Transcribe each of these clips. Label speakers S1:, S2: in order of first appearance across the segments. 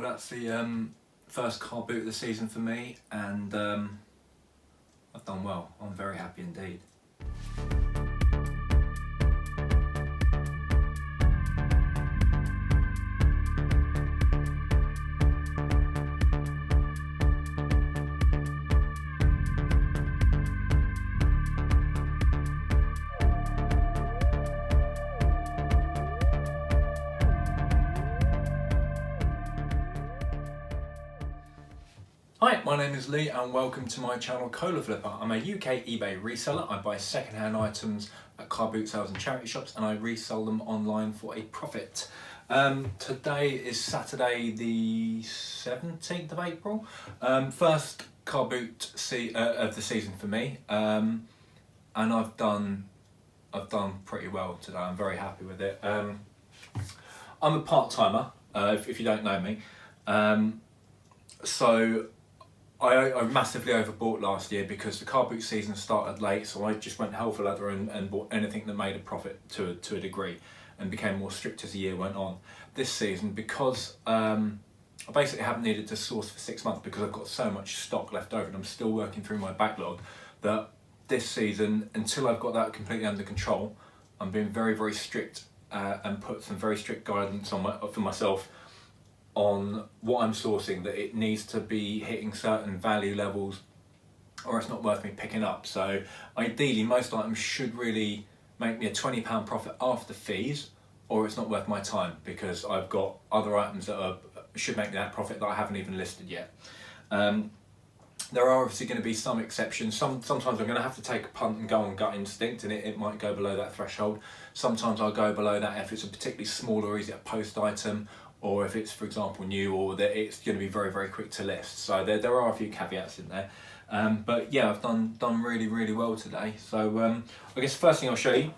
S1: Well, that's the first car boot of the season for me, and I've done well. I'm very happy indeed. Hi, my name is Lee and welcome to my channel Cola Flipper. I'm a UK eBay reseller. I buy second-hand items at car boot sales and charity shops, and I resell them online for a profit. Today is Saturday the 17th of April. First car boot of the season for me, and I've done pretty well today. I'm very happy with it. I'm a part-timer, if you don't know me. So I massively overbought last year because the car boot season started late, so I just went hell for leather and bought anything that made a profit to a degree, and became more strict as the year went on. This season, because I basically haven't needed to source for 6 months because I've got so much stock left over and I'm still working through my backlog, that this season, until I've got that completely under control, I'm being very, very strict and put some very strict guidance on for myself on what I'm sourcing, that it needs to be hitting certain value levels or it's not worth me picking up. So ideally most items should really make me a £20 profit after fees, or it's not worth my time because I've got other items that should make me that profit that I haven't even listed yet. There are obviously going to be some exceptions. Sometimes I'm going to have to take a punt and go on gut instinct, and it might go below that threshold. Sometimes I'll go below that if it's a particularly small or easy to post item, or if it's, for example, new, or that it's going to be very, very quick to list. So there are a few caveats in there. But yeah, I've done really, really well today. So I guess the first thing I'll show you,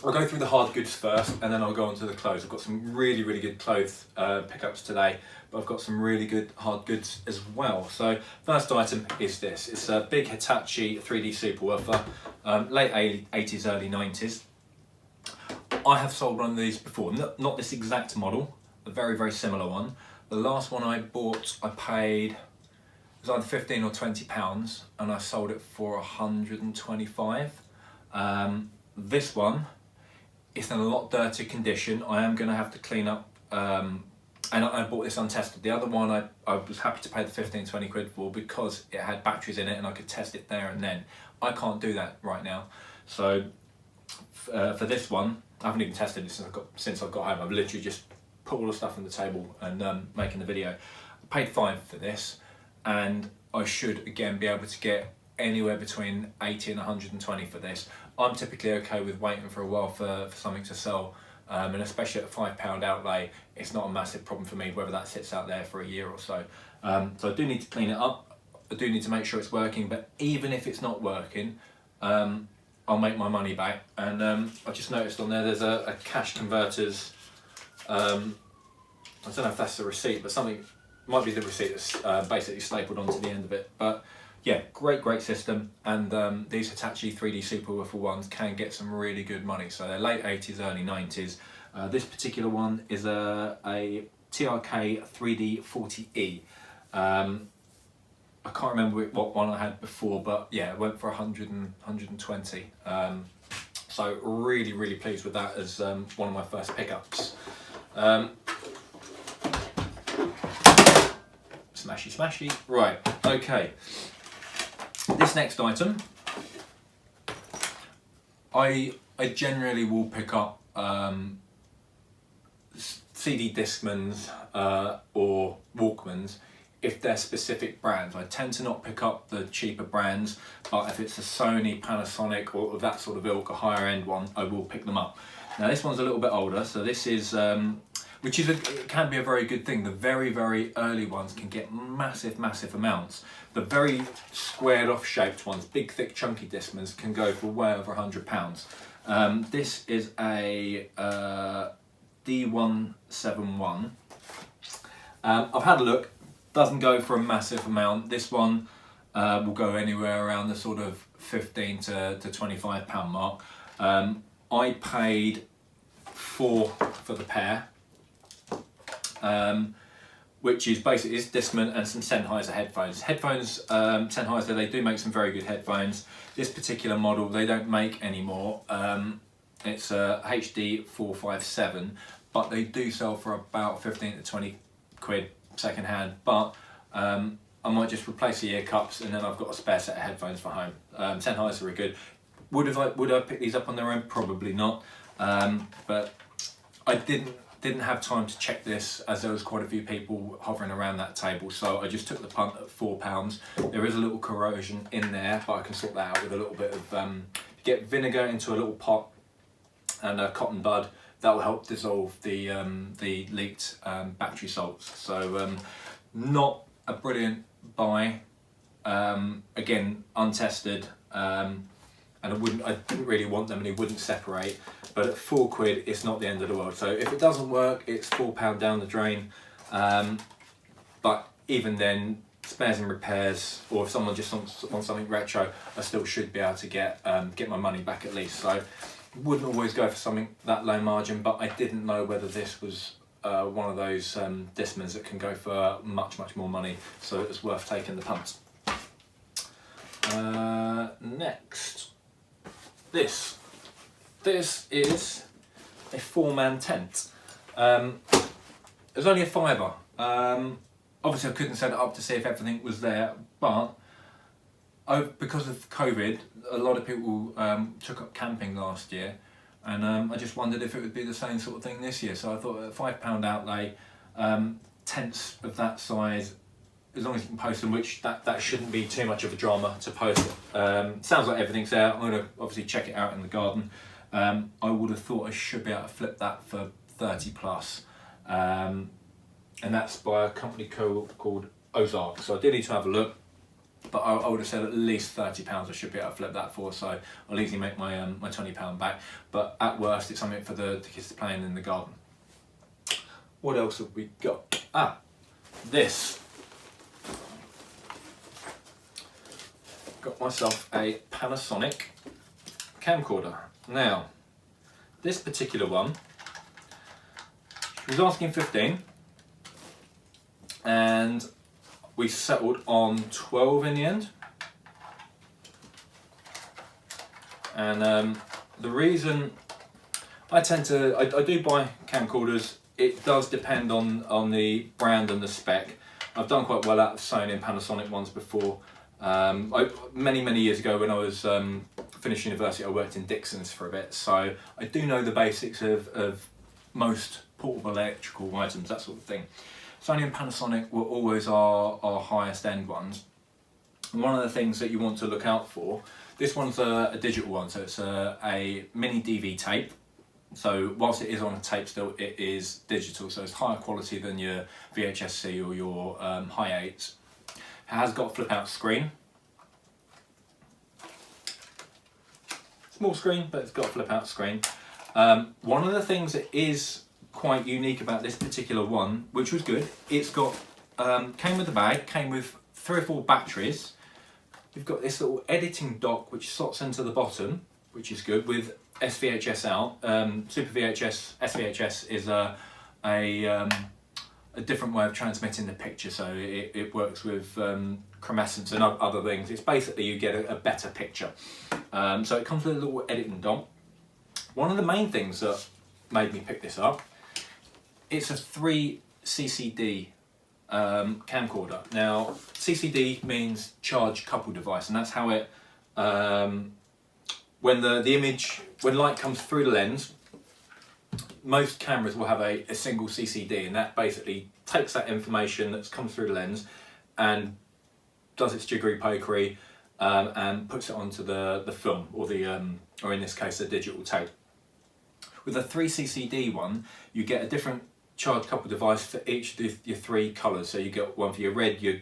S1: I'll go through the hard goods first, and then I'll go on to the clothes. I've got some really, really good clothes pickups today, but I've got some really good hard goods as well. So first item is this. It's a big Hitachi 3D Superwoofer, late 80s, early 90s. I have sold one of these before, not this exact model, a very, very similar one. The last one I bought, I paid, it was either 15 or 20 pounds, and I sold it for 125. This one, it's in a lot dirtier condition. I am going to have to clean up, and I bought this untested. The other one I was happy to pay the 15-20 quid for because it had batteries in it and I could test it there and then. I can't do that right now. So for this one, I haven't even tested it since I've got home. I've literally just put all the stuff on the table and making the video. I paid £5 for this, and I should again be able to get anywhere between 80 and 120 for this. I'm typically okay with waiting for a while for something to sell, and especially at a £5 outlay, it's not a massive problem for me whether that sits out there for a year or so. So I do need to clean it up, I do need to make sure it's working, but even if it's not working, I'll make my money back. And I just noticed on there's a cash converters, I don't know if that's the receipt, but something might be the receipt that's basically stapled onto the end of it. But yeah, great system, and these Hitachi 3D Superwoofer ones can get some really good money. So they're late 80s, early 90s. This particular one is a TRK 3D 40E. I can't remember what one I had before, but yeah, it went for 120. So really, really pleased with that as one of my first pickups. Smashy. Right, okay. This next item, I generally will pick up CD Discmans or Walkmans if they're specific brands. I tend to not pick up the cheaper brands, but if it's a Sony, Panasonic, or that sort of ilk, a higher end one, I will pick them up. Now this one's a little bit older, so this is, which is it can be a very good thing. The very, very early ones can get massive amounts. The very squared off shaped ones, big, thick, chunky Discmans, can go for way over £100. This is a D171. I've had a look, doesn't go for a massive amount. This one will go anywhere around the sort of £15 to £25 mark. I paid £4 for the pair. which is basically it's Discman and some Sennheiser headphones. Sennheiser, they do make some very good headphones. This particular model they don't make anymore. It's a HD 457, but they do sell for about 15 to 20 quid second hand. But I might just replace the ear cups and then I've got a spare set of headphones for home. Sennheiser are good. Would I pick these up on their own? Probably not. But I didn't have time to check this as there was quite a few people hovering around that table, so I just took the punt at £4. There is a little corrosion in there, but I can sort that out with a little bit of get vinegar into a little pot and a cotton bud. That will help dissolve the leaked battery salts. So not a brilliant buy. Again, untested, and I didn't really want them, and they wouldn't separate. But at £4, it's not the end of the world. So if it doesn't work, it's £4 down the drain. But even then, spares and repairs, or if someone just wants something retro, I still should be able to get my money back at least. So wouldn't always go for something that low margin, but I didn't know whether this was one of those Discmans that can go for much more money. So it was worth taking the punt. Next, this is a 4-man tent. It was only a £5. Obviously I couldn't set it up to see if everything was there, but because of COVID, a lot of people took up camping last year, and I just wondered if it would be the same sort of thing this year. So I thought a £5 outlay, tents of that size, as long as you can post them, which that shouldn't be too much of a drama to post. Sounds like everything's there. I'm going to obviously check it out in the garden. I would have thought I should be able to flip that for 30 plus. And that's by a company called Ozark. So I did need to have a look, but I would have said at least £30 I should be able to flip that for, so I'll easily make my my £20 back. But at worst, it's something for the kids to play in the garden. What else have we got? This. Got myself a Panasonic camcorder. Now, this particular one, she was asking 15, and we settled on 12 in the end. And the reason I do buy camcorders, it does depend on the brand and the spec. I've done quite well out of Sony and Panasonic ones before. Many years ago when I was finished university, I worked in Dixon's for a bit, so I do know the basics of most portable electrical items, that sort of thing. Sony and Panasonic were always our highest end ones. And one of the things that you want to look out for, this one's a digital one, so it's a mini DV tape. So whilst it is on a tape still, it is digital, so it's higher quality than your VHS-C or your Hi8s. It has got a flip out screen. Small screen, but it's got a flip out screen. One of the things that is quite unique about this particular one, which was good, it's got, came with the bag, came with 3 or 4 batteries. You've got this little editing dock which slots into the bottom, which is good, with SVHS out. Super VHS, SVHS is a different way of transmitting the picture, so it works with chromescence and other things. It's basically you get a better picture. So it comes with a little editing dock. One of the main things that made me pick this up, it's a 3 CCD camcorder. Now CCD means charge coupled device, and that's how it when when light comes through the lens, most cameras will have a single CCD, and that basically takes that information that's come through the lens and does its jiggery pokery and puts it onto the film, or or in this case the digital tape. With a 3 CCD one, you get a different charge coupled device for each of your 3 colours. So you get one for your red, your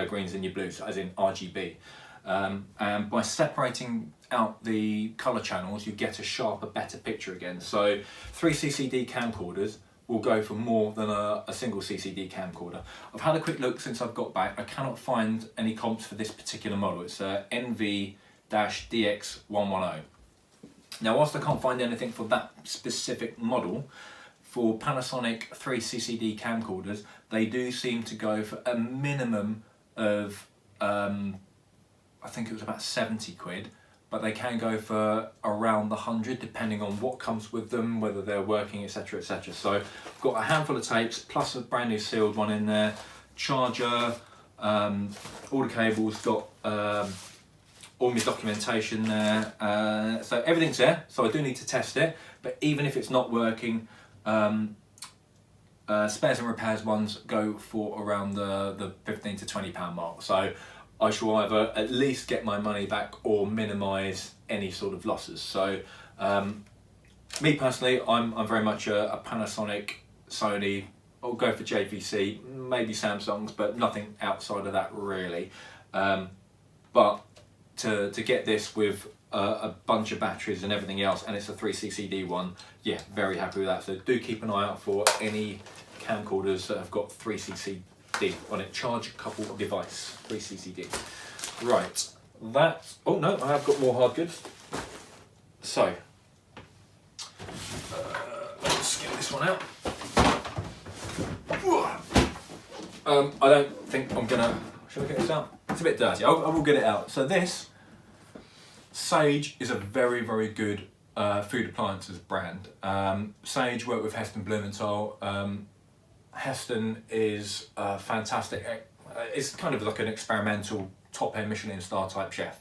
S1: greens and your blues, as in RGB. And by separating out the colour channels, you get a sharper, better picture again. So 3 CCD camcorders will go for more than a single CCD camcorder. I've had a quick look since I've got back. I cannot find any comps for this particular model. It's a NV-DX110. Now, whilst I can't find anything for that specific model, for Panasonic 3CCD camcorders, they do seem to go for a minimum of, I think it was about 70 quid, but they can go for around the 100 depending on what comes with them, whether they're working, etc, etc. So I've got a handful of tapes plus a brand new sealed one in there, charger, all the cables, got all my documentation there, so everything's there. So I do need to test it, but even if it's not working, spares and repairs ones go for around the 15 to 20 pound mark. So I shall either at least get my money back or minimise any sort of losses. So me personally, I'm very much a Panasonic, Sony. I'll go for JVC, maybe Samsung's, but nothing outside of that really. But to get this with a bunch of batteries and everything else, and it's a 3CCD one, yeah, very happy with that. So do keep an eye out for any camcorders that have got 3CCD on it. Charge couple device, 3CCD. Right, that's, oh no, I have got more hard goods. So, let's get this one out. I don't think I'm gonna, should I get this out? It's a bit dirty, I will get it out. So this, Sage is a very, very good food appliances brand. Sage work with Heston Blumenthal. Heston is fantastic. It's kind of like an experimental top-end Michelin star type chef.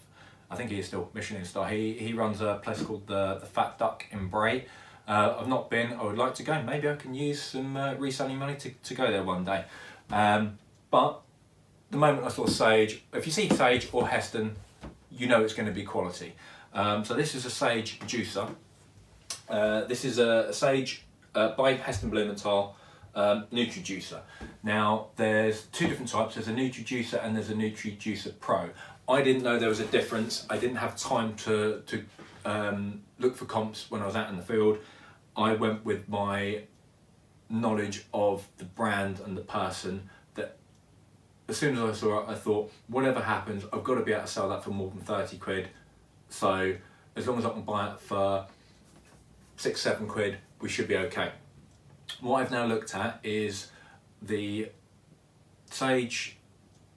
S1: I think he is still Michelin star. He runs a place called the Fat Duck in Bray. I've not been, I would like to go. Maybe I can use some reselling money to go there one day. But the moment I saw Sage, if you see Sage or Heston, you know it's going to be quality. So this is a Sage juicer. This is a Sage by Heston Blumenthal Nutri Juicer. Now there's two different types. There's a Nutri Juicer and there's a Nutri Juicer Pro. I didn't know there was a difference. I didn't have time to look for comps when I was out in the field. I went with my knowledge of the brand and the person, that as soon as I saw it, I thought, whatever happens, I've got to be able to sell that for more than 30 quid. So as long as I can buy it for 6-7 quid, we should be okay. What I've now looked at is the Sage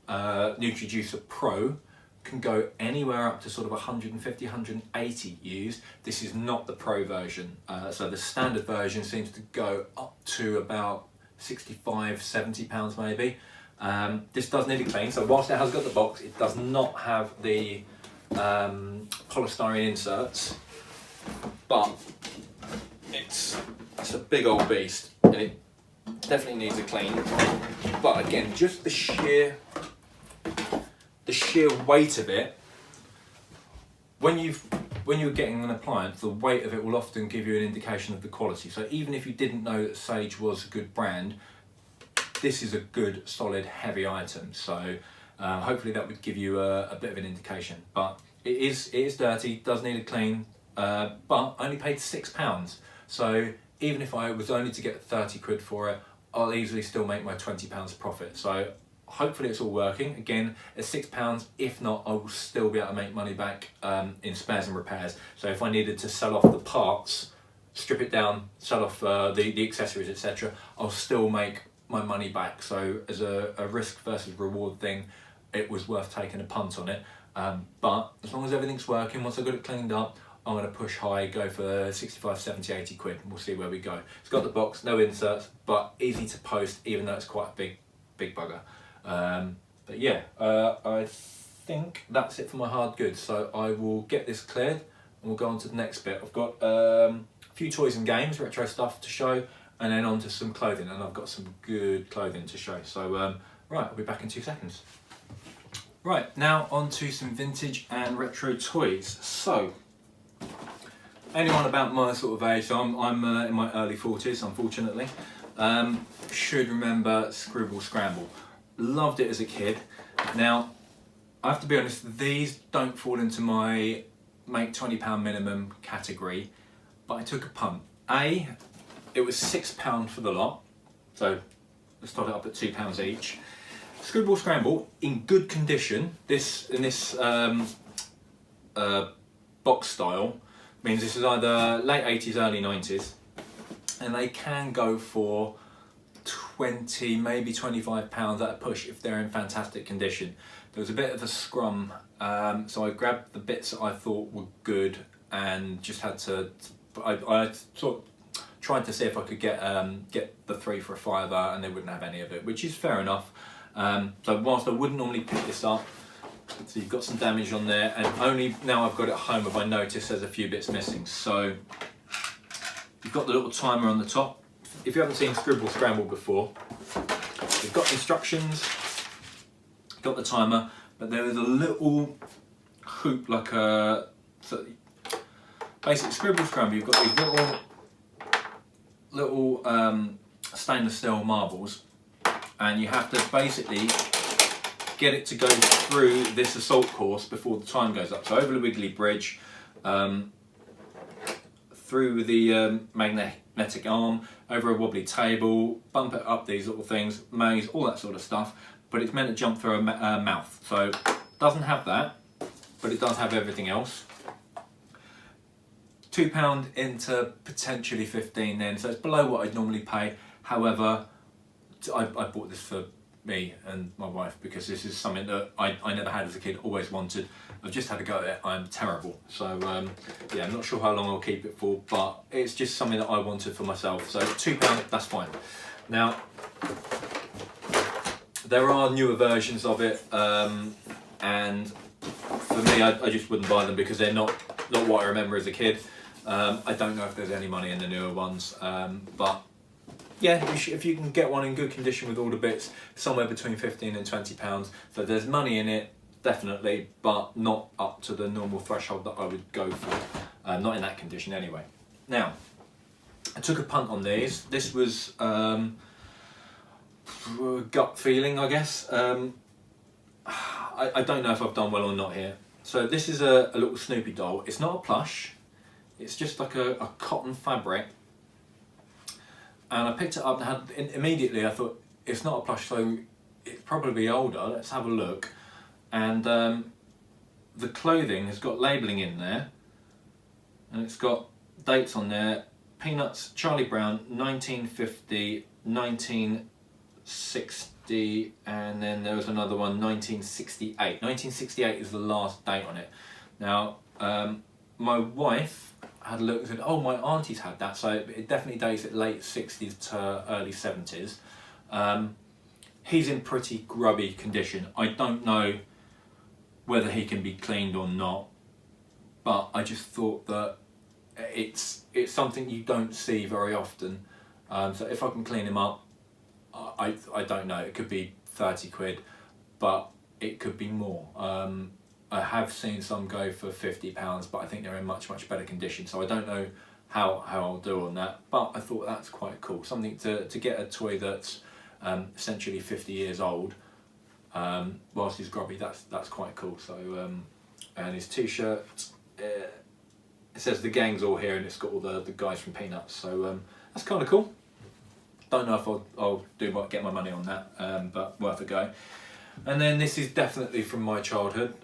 S1: Nutri Juicer Pro. Can go anywhere up to sort of 150, 180 used. This is not the Pro version. So the standard version seems to go up to about 65, 70 pounds maybe. This does need a clean. So whilst it has got the box, it does not have the polystyrene inserts, but it's a big old beast and it definitely needs a clean. But again, just the sheer weight of it, when you're getting an appliance, the weight of it will often give you an indication of the quality. So even if you didn't know that Sage was a good brand, this is a good, solid, heavy item. So hopefully that would give you a bit of an indication. But it is dirty, does need a clean, but I only paid £6. So even if I was only to get 30 quid for it, I'll easily still make my £20 profit. So hopefully it's all working. Again, at £6, if not, I will still be able to make money back in spares and repairs. So if I needed to sell off the parts, strip it down, sell off the accessories, etc., I'll still make my money back. So as a risk versus reward thing, it was worth taking a punt on it. But as long as everything's working, once I've got it cleaned up, I'm going to push high, go for 65, 70, 80 quid, and we'll see where we go. It's got the box, no inserts, but easy to post, even though it's quite a big bugger. But yeah, I think that's it for my hard goods. So I will get this cleared and we'll go on to the next bit. I've got a few toys and games, retro stuff to show, and then on to some clothing, and I've got some good clothing to show. So right, I'll be back in 2 seconds. Right, now on to some vintage and retro toys. So anyone about my sort of age, so I'm in my early 40s, unfortunately, should remember Scribble Scramble. Loved it as a kid. Now, I have to be honest, these don't fall into my make £20 minimum category, but I took a punt. It was £6 for the lot, so let's tot it up at £2 each. Scribble Scramble in good condition. This in this box style means this is either late 80s, early 90s. and they can go for 20, maybe £25 at a push if they're in fantastic condition. There was a bit of a scrum, so I grabbed the bits that I thought were good and just had to, I sort of tried to see if I could get the 3 for a £5, and they wouldn't have any of it, which is fair enough. So whilst I wouldn't normally pick this up, so you've got some damage on there, and only now I've got it home have I noticed there's a few bits missing. So you've got the little timer on the top. If you haven't seen Scribble Scramble before, you've got instructions, got the timer, but there is a little hoop like a, so basically Scribble Scramble, you've got these little stainless steel marbles, and you have to basically get it to go through this assault course before the time goes up. So over the wiggly bridge, through the magnetic arm, over a wobbly table, bump it up these little things, maze, all that sort of stuff, but it's meant to jump through a mouth. So it doesn't have that, but it does have everything else. £2 into potentially 15 then, so it's below what I'd normally pay. However, I bought this for me and my wife because this is something that I never had as a kid, always wanted. I've just had a go at it, I'm terrible. So yeah, I'm not sure how long I'll keep it for, but it's just something that I wanted for myself. So £2, that's fine. Now, there are newer versions of it, and for me, I just wouldn't buy them because they're not what I remember as a kid. I don't know if there's any money in the newer ones, but yeah, if you can get one in good condition with all the bits, somewhere between £15 and £20. So there's money in it, definitely, but not up to the normal threshold that I would go for. Not in that condition anyway. Now, I took a punt on these. This was gut feeling, I guess. I don't know if I've done well or not here. So this is a little Snoopy doll. It's not a plush. It's just like a cotton fabric. And I picked it up and had, immediately I thought, it's not a plush, so it's probably older. Let's have a look. And the clothing has got labelling in there. And it's got dates on there. Peanuts, Charlie Brown, 1950, 1960, and then there was another one, 1968. 1968 is the last date on it. Now, my wife had a look and said, oh, my auntie's had that, so it definitely dates at late 60s to early 70s. He's in pretty grubby condition. I don't know whether he can be cleaned or not, but I just thought that it's something you don't see very often. So if I can clean him up, I don't know, it could be 30 quid, but it could be more. I have seen some go for £50, but I think they're in much better condition, so I don't know how I'll do on that, but I thought that's quite cool. Something to get a toy that's essentially 50 years old, whilst he's grubby, that's quite cool. So, and his t-shirt, it says the gang's all here, and it's got all the guys from Peanuts, so that's kind of cool. Don't know if I'll get my money on that, but worth a go. And then this is definitely from my childhood.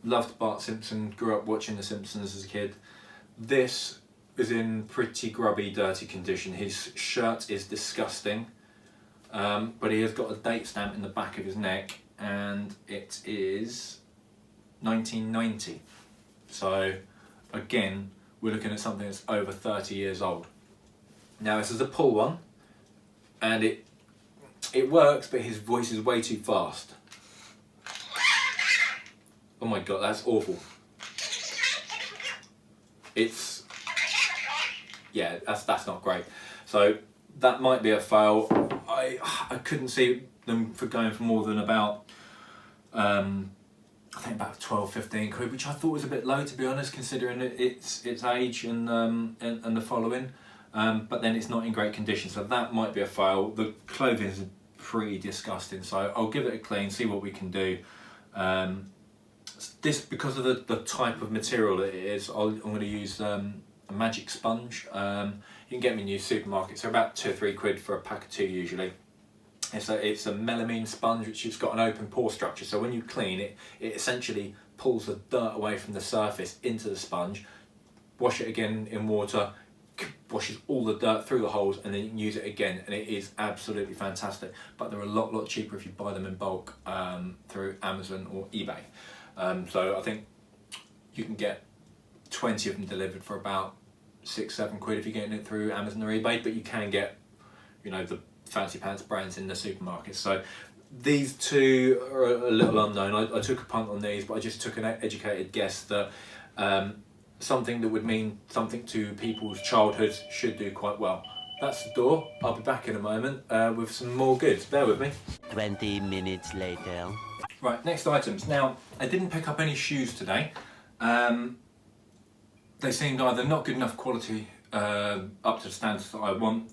S1: Loved Bart Simpson, grew up watching The Simpsons as a kid. This is in pretty grubby, dirty condition. His shirt is disgusting, but he has got a date stamp in the back of his neck, and it is 1990. So again, we're looking at something that's over 30 years old. Now this is a pull one, and it works, but his voice is way too fast. Oh my god, that's awful. It's, yeah, that's not great. So that might be a fail. I couldn't see them for going for more than about I think about 12-15 quid, which I thought was a bit low, to be honest, considering its age and the following. But then it's not in great condition, so that might be a fail. The clothing is pretty disgusting, so I'll give it a clean, see what we can do. This, because of the type of material that it is, I'm going to use a magic sponge. You can get them in your supermarkets. They're about 2 or 3 quid for a pack of 2 usually. It's a melamine sponge which has got an open pore structure, so when you clean it, it essentially pulls the dirt away from the surface into the sponge. Wash it again in water, washes all the dirt through the holes, and then you can use it again, and it is absolutely fantastic. But they're a lot cheaper if you buy them in bulk through Amazon or eBay. So I think you can get 20 of them delivered for about £6-7 if you're getting it through Amazon or eBay, but you can get, you know, the fancy pants brands in the supermarkets. So these two are a little unknown. I took a punt on these, but I just took an educated guess that something that would mean something to people's childhoods should do quite well. That's the door. I'll be back in a moment with some more goods. Bear with me.
S2: 20 minutes later.
S1: Right, next items. Now, I didn't pick up any shoes today. They seemed either not good enough quality up to the standards that I want.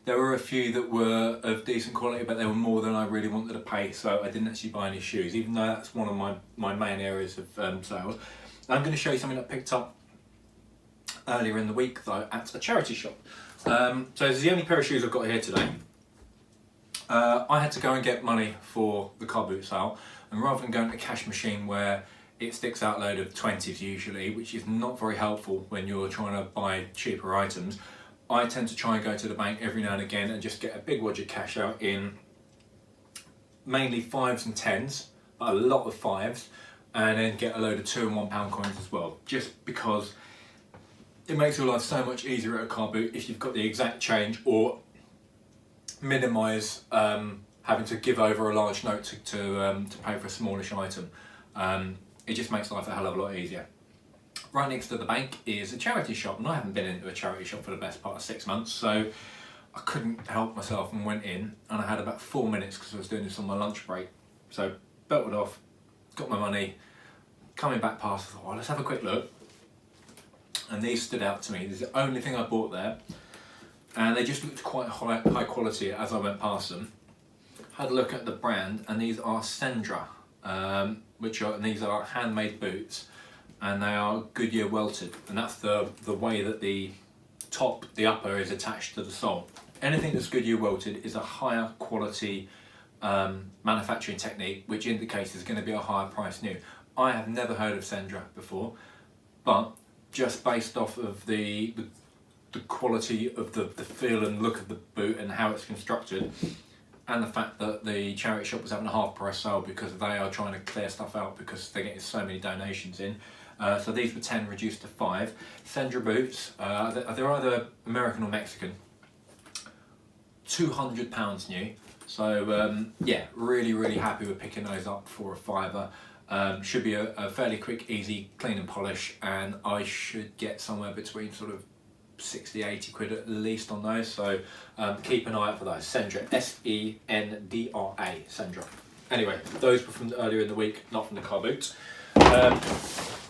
S1: There were a few that were of decent quality, but they were more than I really wanted to pay, so I didn't actually buy any shoes, even though that's one of my main areas of sales. I'm going to show you something I picked up earlier in the week though at a charity shop. So this is the only pair of shoes I've got here today. I had to go and get money for the car boot sale, and rather than going to a cash machine where it sticks out a load of 20s usually, which is not very helpful when you're trying to buy cheaper items, I tend to try and go to the bank every now and again and just get a big wad of cash out in mainly 5s and 10s, but a lot of 5s, and then get a load of £2 and £1 coins as well, just because it makes your life so much easier at a car boot if you've got the exact change, or minimise having to give over a large note to pay for a smallish item. It just makes life a hell of a lot easier. Right next to the bank is a charity shop, and I haven't been into a charity shop for the best part of 6 months, so I couldn't help myself and went in, and I had about 4 minutes because I was doing this on my lunch break. So belted off, got my money, coming back past, I thought, well, let's have a quick look. And these stood out to me. This is the only thing I bought there, and they just looked quite high quality as I went past them. Had a look at the brand, and these are Sendra, these are handmade boots, and they are Goodyear welted, and that's the way that the upper is attached to the sole. Anything that's Goodyear welted is a higher quality manufacturing technique, which indicates it's going to be a higher price new. I have never heard of Sendra before, but just based off of the quality of the feel and look of the boot and how it's constructed, and the fact that the charity shop was having a half price sale because they are trying to clear stuff out because they're getting so many donations in. So these were 10 reduced to 5. Sendra boots, they're either American or Mexican. £200 new. So yeah, really happy with picking those up for a fiver. Should be a fairly quick, easy clean and polish, and I should get somewhere between sort of 60-80 quid at least on those, so keep an eye out for those. Sendra, S-E-N-D-R-A, Sendra. Anyway, those were from earlier in the week, not from the car boot.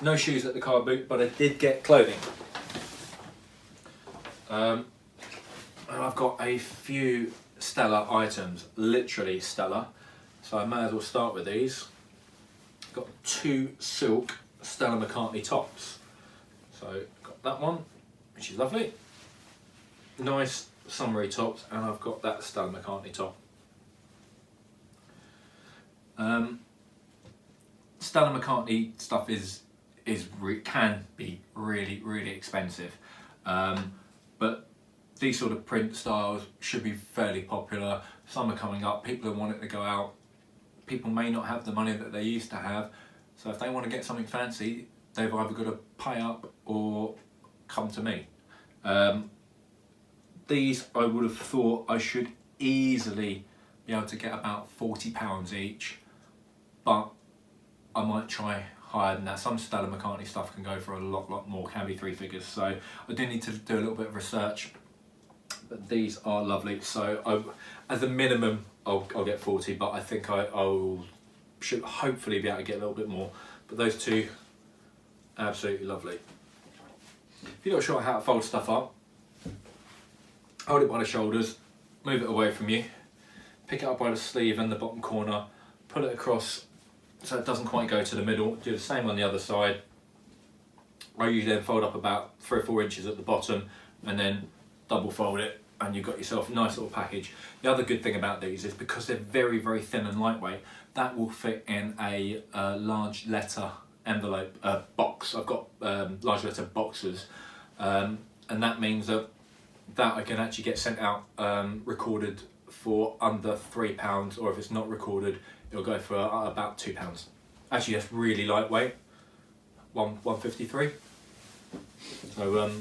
S1: No shoes at the car boot, but I did get clothing. And I've got a few Stella items, literally Stella, so I may as well start with these. Got 2 silk Stella McCartney tops. So got that one, which is lovely. Nice summery tops, and I've got that Stella McCartney top. Stella McCartney stuff can be really expensive, but these sort of print styles should be fairly popular. Some are coming up, people are wanting to go out. People may not have the money that they used to have, so if they want to get something fancy, they've either got to pay up or come to me. These I would have thought I should easily be able to get about £40 each, but I might try higher than that. Some Stella McCartney stuff can go for a lot more, can be 3 figures, so I do need to do a little bit of research, but these are lovely. So as a minimum I'll get 40, but I think I should hopefully be able to get a little bit more. But those two, absolutely lovely. If you're not sure how to fold stuff up, hold it by the shoulders, move it away from you, pick it up by the sleeve and the bottom corner, pull it across so it doesn't quite go to the middle, do the same on the other side. I usually then fold up about 3 or 4 inches at the bottom and then double fold it, and you've got yourself a nice little package. The other good thing about these is because they're very thin and lightweight, that will fit in a large letter envelope box. I've got large letter boxes, and that means that I can actually get sent out recorded for under £3, or if it's not recorded, it'll go for about £2. Actually, that's really lightweight, 153. So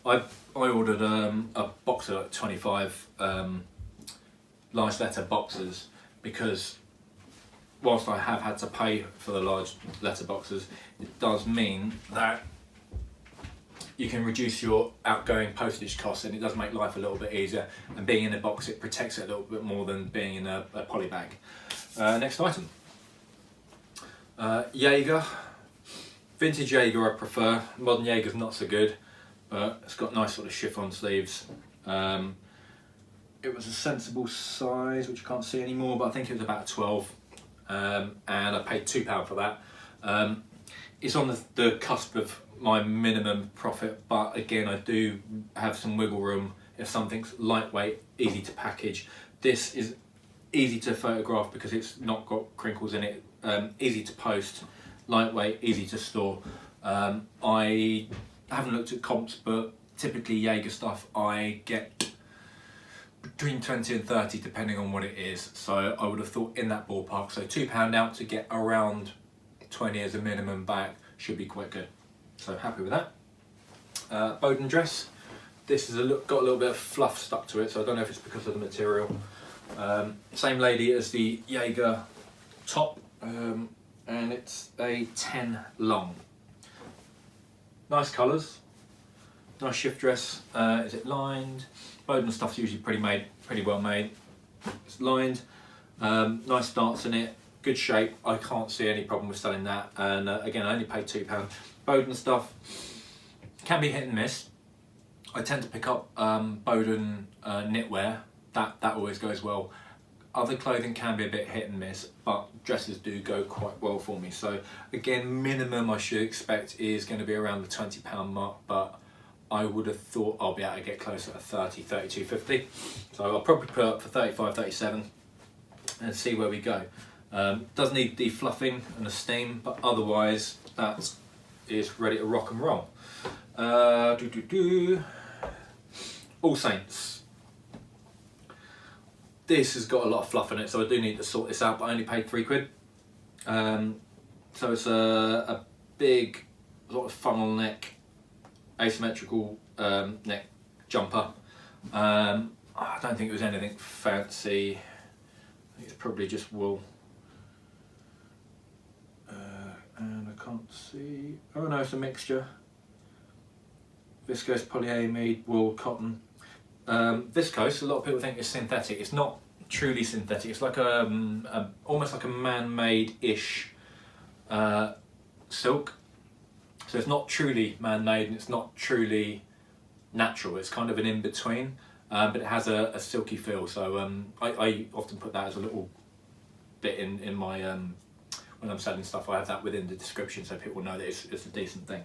S1: I ordered a box of like 25 large letter boxes, because whilst I have had to pay for the large letter boxes, it does mean that you can reduce your outgoing postage costs, and it does make life a little bit easier, and being in a box, it protects it a little bit more than being in a poly bag. Next item, Jaeger. Vintage Jaeger I prefer, modern Jaeger's not so good, but it's got nice sort of chiffon sleeves. It was a sensible size, which you can't see anymore, but I think it was about 12, and I paid £2 for that. It's on the cusp of my minimum profit, but again, I do have some wiggle room if something's lightweight, easy to package. This is easy to photograph because it's not got crinkles in it, easy to post, lightweight, easy to store. I haven't looked at comps, but typically Jaeger stuff I get between 20 and 30 depending on what it is, so I would have thought in that ballpark. So £2 out to get around 20 as a minimum back should be quite good, so happy with that. Boden dress. This has got a little bit of fluff stuck to it, so I don't know if it's because of the material. Same lady as the Jaeger top, and it's a 10 long. Nice colours, nice shift dress. Is it lined? Boden stuff's usually pretty well made. It's lined, nice darts in it, good shape. I can't see any problem with selling that, and again, I only paid £2. Boden stuff can be hit and miss. I tend to pick up Boden knitwear, that always goes well. Other clothing can be a bit hit and miss, but dresses do go quite well for me. So again, minimum I should expect is going to be around the £20 mark, but I would have thought I'll be able to get closer to 30, 32.50. So I'll probably put up for 35, 37 and see where we go. Does need defluffing and a steam, but otherwise that is ready to rock and roll. All Saints. This has got a lot of fluff in it, so I do need to sort this out, but I only paid £3. So it's a big sort of funnel neck, asymmetrical neck jumper. I don't think it was anything fancy. I think it's probably just wool. And I can't see. Oh no, it's a mixture. Viscose, polyamide, wool, cotton. Viscose, a lot of people think it's synthetic. It's not truly synthetic. It's like almost like a man-made-ish silk. So it's not truly man-made and it's not truly natural. It's kind of an in-between, but it has a silky feel. So I often put that as a little bit in my when I'm selling stuff. I have that within the description so people know that it's a decent thing.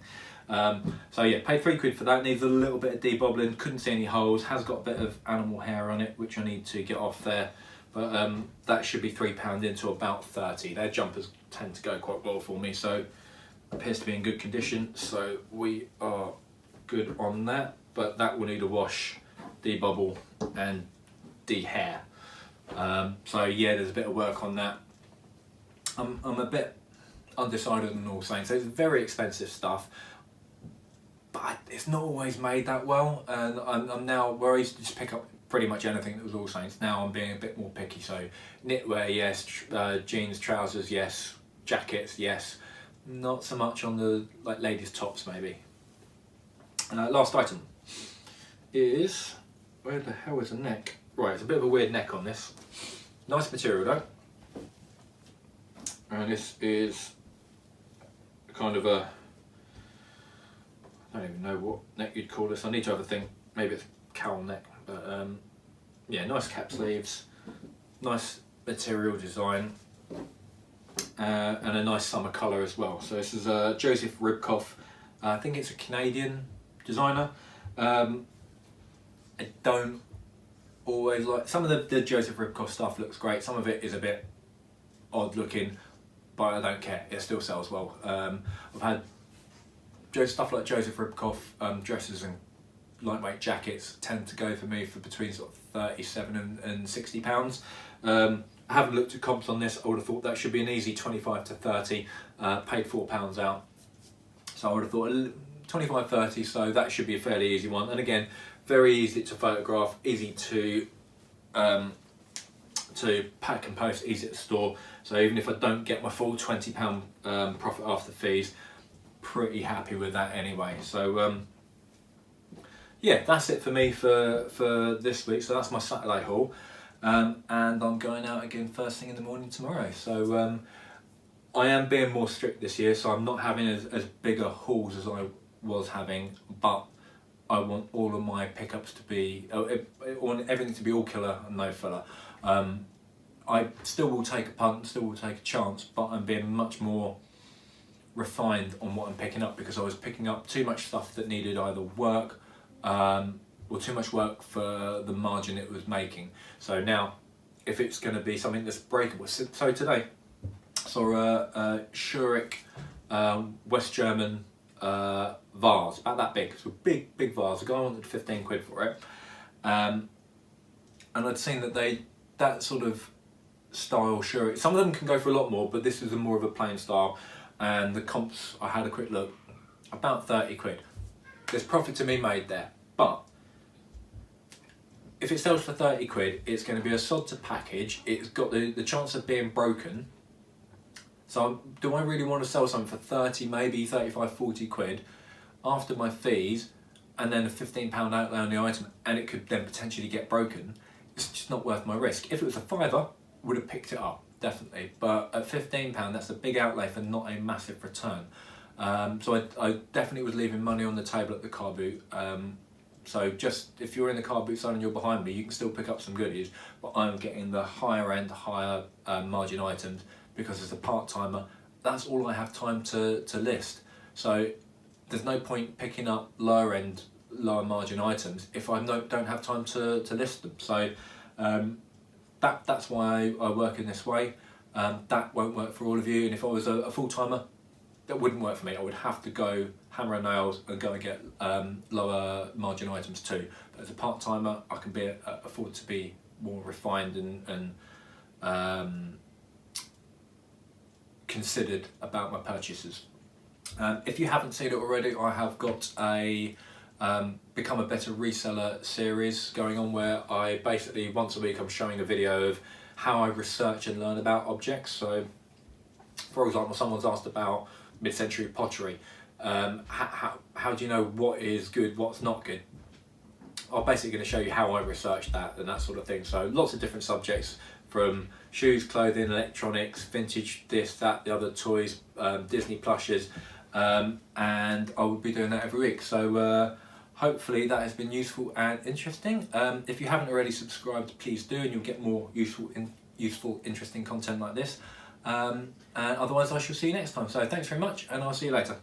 S1: So yeah, paid £3 for that. Needs a little bit of de-bobbling. Couldn't see any holes. Has got a bit of animal hair on it, which I need to get off there. But that should be £3 into about 30. Their jumpers tend to go quite well for me, so appears to be in good condition. So we are good on that. But that will need a wash, de-bobble, and de-hair. So yeah, there's a bit of work on that. I'm a bit undecided on All Saints. It's very expensive stuff, but it's not always made that well, and I'm now where I used to just pick up pretty much anything that was All Saints. Now I'm being a bit more picky, so knitwear yes, jeans, trousers yes, jackets yes, not so much on the like ladies tops maybe. Last item is, where the hell is the neck? Right, it's a bit of a weird neck on this. Nice material though. And this is kind of a, I don't even know what neck you'd call this. I need to have a think. Maybe it's cowl neck, but yeah, nice cap sleeves, nice material design, and a nice summer colour as well. So this is Joseph Ribkoff. I think it's a Canadian designer. I don't always like some of the Joseph Ribkoff stuff. Looks great. Some of it is a bit odd looking, but I don't care. It still sells well. I've had stuff like Joseph Ribkoff dresses and lightweight jackets tend to go for me for between sort of 37 and 60 pounds. I haven't looked at comps on this. I would have thought that should be an easy 25 to 30, paid £4 out. So I would have thought 25, 30, so that should be a fairly easy one. And again, very easy to photograph, easy to pack and post, easy to store. So even if I don't get my full £20 profit after fees, pretty happy with that anyway. So yeah, that's it for me for this week. So that's my Saturday haul, and I'm going out again first thing in the morning tomorrow. So I am being more strict this year, so I'm not having as bigger hauls as I was having, but I want all of my pickups to be, I want everything to be all killer and no filler. I still will take a punt, still will take a chance, but I'm being much more refined on what I'm picking up, because I was picking up too much stuff that needed either work or too much work for the margin it was making. So now, if it's going to be something that's breakable, so today I saw a Schurich West German vase, about that big. It's a big vase. The guy wanted 15 quid for it, and I'd seen that sort of style Schurich. Some of them can go for a lot more, but this is more of a plain style. And the comps, I had a quick look, about 30 quid. There's profit to be made there, but if it sells for 30 quid, it's going to be a sod to package. It's got the chance of being broken. So do I really want to sell something for 30, maybe 35, 40 quid after my fees, and then a £15 outlay on the item, and it could then potentially get broken? It's just not worth my risk. If it was a fiver, would have picked it up, definitely. But at £15, that's a big outlay for not a massive return. So I definitely was leaving money on the table at the car boot. So just, if you're in the car boot zone and you're behind me, you can still pick up some goodies, but I'm getting the higher end, higher margin items, because as a part-timer, that's all I have time to list. So there's no point picking up lower end, lower margin items if I don't have time to list them. So that's why I work in this way. That won't work for all of you, and if I was a full-timer, that wouldn't work for me. I would have to go hammer and nails and go and get lower margin items too. But as a part-timer, I can afford to be more refined and considered about my purchases. If you haven't seen it already, I have got a Become a Better Reseller series going on, where I basically once a week I'm showing a video of how I research and learn about objects. So for example, someone's asked about mid-century pottery. How do you know what is good, what's not good? I'm basically going to show you how I research that and that sort of thing. So lots of different subjects, from shoes, clothing, electronics, vintage, this, that, the other, toys, Disney plushes, and I will be doing that every week. So hopefully that has been useful and interesting. If you haven't already subscribed, please do, and you'll get more useful, interesting content like this. And otherwise I shall see you next time. So thanks very much, and I'll see you later.